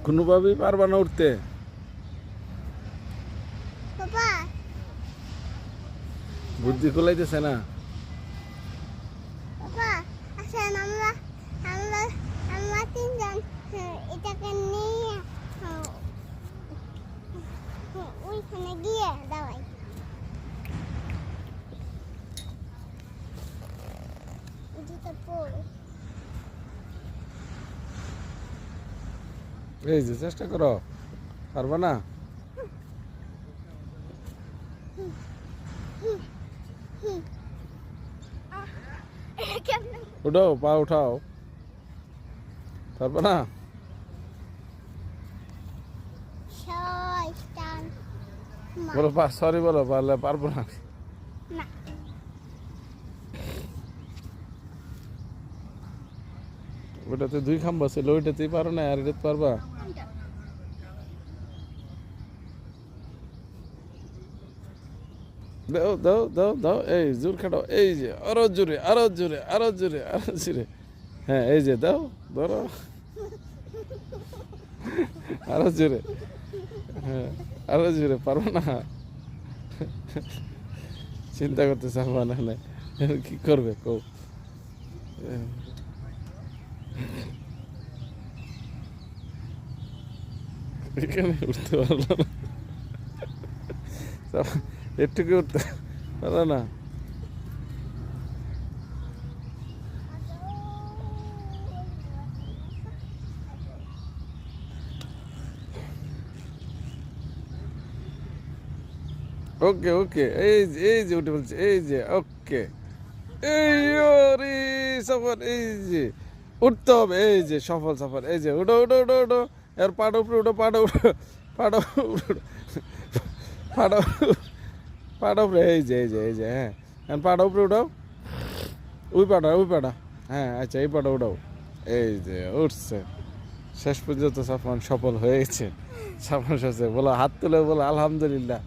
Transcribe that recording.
কোনোভাবেই পারবা না উঠতে? বাবা বুদ্ধি কুলাইতেছে না? বাবা আসেন আমরা আমরা আমরা তিনজন এটাকে নিয়ে ওইখানে গিয়ে দাঁড়াই। জুতো পরে এই যে চেষ্টা করো, পারবা না? কেমন উঠাও, পা উঠাও, পারবা না? শয়তান বলো সরি, বলো পারলে পারবো না। না ওটাতে দুই খাম্বা ছিল, ওইটাতেই পারো না, আর এটাতে পারবা? দাও দাও দাও দাও, এই জোর খাটাও, এই যে আরো জোরে, আরো জোরে, আরো জোরে, আরো জোরে। হ্যাঁ এই যে দাও, ধরো, আরো জোরে, হ্যাঁ আরো জোরে। পারবো না? চিন্তা করতে চাপবা না, কি করবে কৌ? এখানে উঠতে পারলো না, একটুকু উঠতে পারো না? ওকে ওকে, এই যে উঠে বলছে, এই যে ওকে, এই ওরে সফর, এই যে উঠতে হবে, এই যে সফল সফর, এই যে উঠো উঠো উঠো উঠো, এর পাড়া উপরে উঠো, পাড়া উঠো, পাড়া পাড়া পাড়া উপরে, এই যে এই যে এই যে, হ্যাঁ এখন পাড়া উপরে উঠাও, ওই পাড়া, হ্যাঁ আচ্ছা এই পাড়া উঠাও, এই যে উঠছে। শেষ পর্যন্ত সাফওয়ান সফল হয়েছে। সাফওয়ান বলো, হাত তুলে বলো আলহামদুলিল্লাহ।